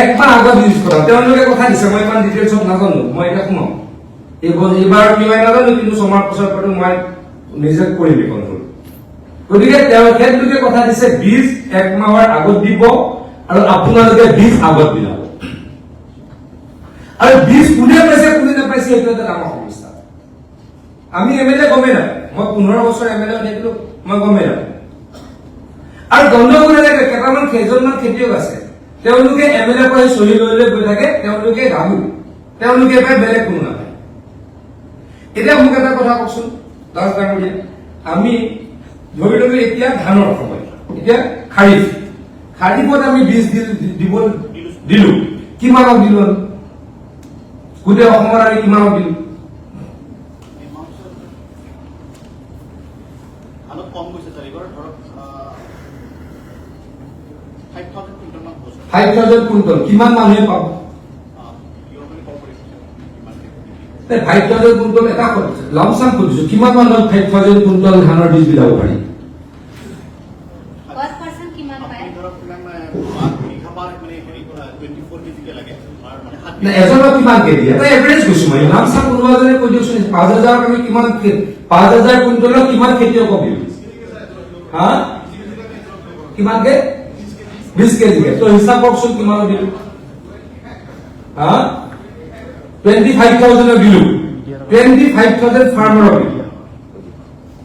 এক মাহ আগত ইউজ কৰা তেওঁলোকে কথা দিছে মই ইমান ডিটেইলছত নাজানো মই এটা শুনাম এইবাৰ কি হয় নাজানো কিন্তু ছমাহ পিছৰ পৰা মই নিজে কৰিম কন্ট্ৰোল গতিকে তেওঁলোকে কথা দিছে বীজ এক মাহৰ আগত দিব আৰু আপোনালোকে বীজ আগত বিলাব আৰু বীজ কোনে পাইছে কোনে নাপাইছে এইটো এটা ডাঙৰ সমস্যা আমি এমএলএ গমে না মই 15 বছৰ এমএলএ থাকিলো মই গমে না আৰু গণ্ডগোল লাগে কেইটামান কেইজনমান খেতিয়ক আছে তেওঁলোকে এমএলএ পৰা চলি লৈ গৈ থাকে তেওঁলোকে ৰাহু তেওঁলোকে পাই বেলেগ কোনো নাপায় এতিয়া মোক এটা কথা কওকচোন দাস ডাঙৰীয়া আমি ধৰি লওক এতিয়া ধানৰ সময় এতিয়া খাৰিফত আমি বীজ দিব দিলো কিমানক দিলো গোটেই অসমৰ আমি কিমানক দিলো আলোক কম গৈছে তাৰিখৰ ধৰক 5000 কুইণ্টল মান হৈছে 5000 কুইণ্টল কিমান মানুহে পাব 5000 কুইণ্টল এটা লামচাম কৰিছো কিমান মানুহ 5000 কুইণ্টল ধানৰ বীজ বিলাব পাৰি এজনৰ কিমান কেজি এটা এভাৰেজ কৈছো মই লামচাম কোনোবাজনে কৈ দিয়কচোন 5000 আমি কিমান 5000 কুইণ্টলৰ কিমান খেতিয়ক পাবি হা কিমান কে 20 কেজি তো হিসাব কৰকচোন কিমান দিলো হা 25000 দিলো 25000 ফাৰ্মাৰ দিলো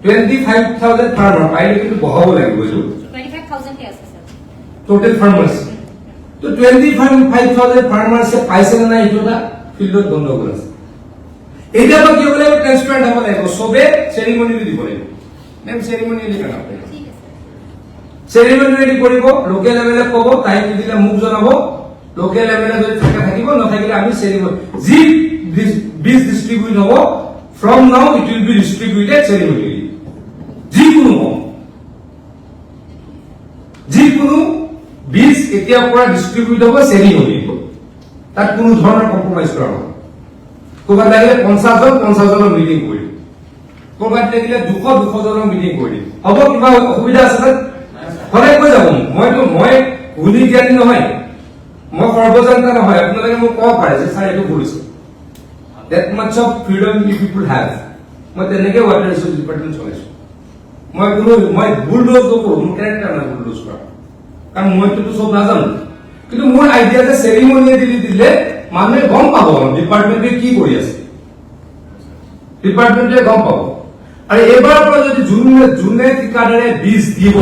25000 ফাৰ্মাৰ পাইলে কিন্তু বহাব লাগিব এইটো 25000 কে আছে স্যাৰ টোটাল ফাৰ্মাৰ্স তো 25000 ফাৰ্মাৰ্সে পাইছে না নাই এটা ফিল্ডত গণ্ডগোল আছে এটা তো কি বলে ট্ৰান্সপাৰেন্ট হ'ব লাগিব সবে সেৰিমনিলি দিব লাগিব মেম সেৰিমনিলি কৰা হ'ব সেৰিমনিলি কৰিব লোকেল লেভেলে ক'ব তাই দিলে মুখ জনাব লোকেল লেভেলে যদি থাকিব নথাকিলে আমি সেৰিমনি জি বীজ ডিস্ট্রিবিউট হ'ব from now it will be distributed ceremonially যিকোনো বীজ এতিয়া পৰা ডিস্ট্ৰিবিউট হ'ব সেৰিমনি তাত কোনো ধৰণৰ কম্প্ৰমাইজ কৰা নহয় কোবাত লাগিলে 50 জনৰ মিটিং কৰি কোবাত লাগিলে 200 জনৰ মিটিং কৰি হ'ব কিবা অসুবিধা আছে তাত হলে কৈ যাব মই ভুলি জ্ঞানী নহয় মই সৰ্বজান্তা নহয় আপোনালোকে মোক ক'ব পাৰে যে স্যাৰ এইটো কৰিছো that much of freedom you people have মই তেনেকে water resource department চলাইছো মই বুলডোজ নকৰো মোৰ ক্যাৰেক্টাৰ না বুলডোজ কৰা কাৰণ মইতো সব নাজানো কিন্তু মোৰ আইডিয়া যে সেৰিমনি দিলে মানুহে গম পাব ডিপাৰ্টমেন্টে কি কৰি আছে ডিপাৰ্টমেন্টে গম পাব আৰু এবাৰ পৰা যদি জুনে ঠিকাদাৰে বীজ দিব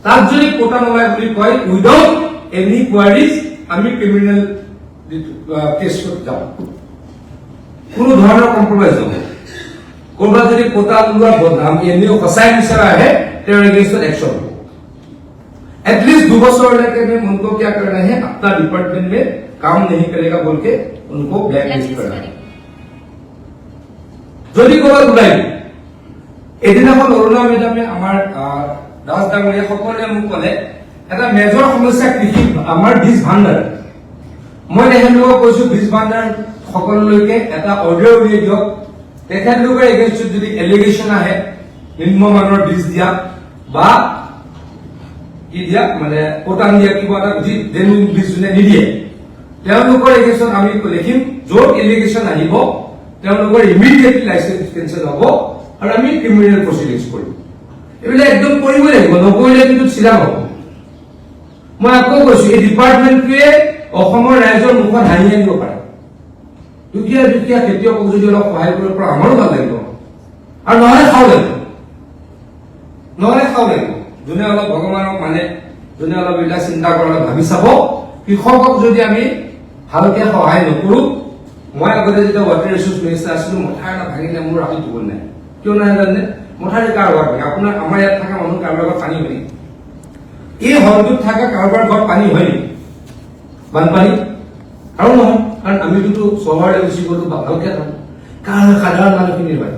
তাত যদি কোটা নলয় বুলি কয় উইদাউট এনি কোয়ারিজ আমি ক্রিমিনাল কেস করতে যাব কোনো ধৰণৰ কম্প্ৰমাইজ নহয় কোনোবা যদি কোটা লোৱাৰ বদনাম এনেও সঁচাই বিচাৰা আহে তেওঁৰ এগেইনষ্টত একশন হ'ব एटलीस्ट 2 बছৰ লৈকে मैं उनको क्या करना है अपना डिपार्टमेंट में काम नहीं करेगा बोल के उनको ब्लैक लिस्ट करना है যদি কোনোবা ওলাই এদিনাখন অৰুণা মেডামে আমাৰ দাস ডাঙৰীয়া সকলোৱে মোক ক'লে এটা মেজৰ সমস্যা কৃষি আমাৰ বীজ ভাণ্ডাৰ মই তেখেতলোকক কৈছো বীজ ভাণ্ডাৰ সকলোলৈকে এটা অৰ্ডাৰ উলিয়াই দিয়ক তেখেতলোকৰ এগেইনষ্টত যদি এলিগেশ্যন আহে নিম্নমানৰ বীজ দিয়া বা কি দিয়া মানে কোটান দিয়া কিবা এটা যি জেনুইন বীজ নিদিয়ে তেওঁলোকৰ এগেইনষ্টত আমি লিখিম য'ত এলিগেশ্যন আহিব তেওঁলোকৰ ইমিডিয়েটলি লাইসেন্স কেনসেল হ'ব আৰু আমি ক্ৰিমিনেল প্ৰচিডিংছ কৰিম এইবিলাক একদম কৰিব লাগিব নকৰিলে কিন্তু চিধা হ'ব মই আকৌ কৈছো এই ডিপাৰ্টমেন্টটোৱে অসমৰ ৰাইজৰ মুখত হাঁহি আনিব পাৰে দুখীয়া খেতিয়কক যদি অলপ সহায় কৰিব পৰা আমাৰো ভাল লাগিব আৰু নহলে খাও লাগিব যোনে অলপ ভগৱানক মানে যোনে অলপ এইবিলাক চিন্তা কৰা ভাবি চাব কৃষকক যদি আমি ভালকে সহায় নকৰো মই আগতে যেতিয়া ৱাটাৰ ৰিসোৰ্স মিনিষ্টাৰ আছিলো মথা এটা ভাঙিলে মোৰ ৰাতি টোপনি নাই কিয় নাই জানে মথাৰি কাৰোবাৰ আপোনাৰ আমাৰ ইয়াত থকা মানুহ কাৰোবাৰ পানী হয় এই হলটোত থকা কাৰোবাৰ ঘৰত পানী হয় নেকি বানপানী আৰু নহয় কাৰণ আমিতো চহৰলৈ গুচি গলো ভালকে থাকো কাৰণ সাধাৰণ মানুহখিনিৰ হয়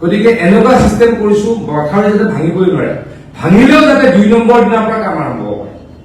গতিকে এনেকুৱা চিষ্টেম কৰিছো মথাৰি যাতে ভাঙিবই নোৱাৰে ভাঙিলেও যাতে 2 নম্বৰ দিনৰ পৰা কাম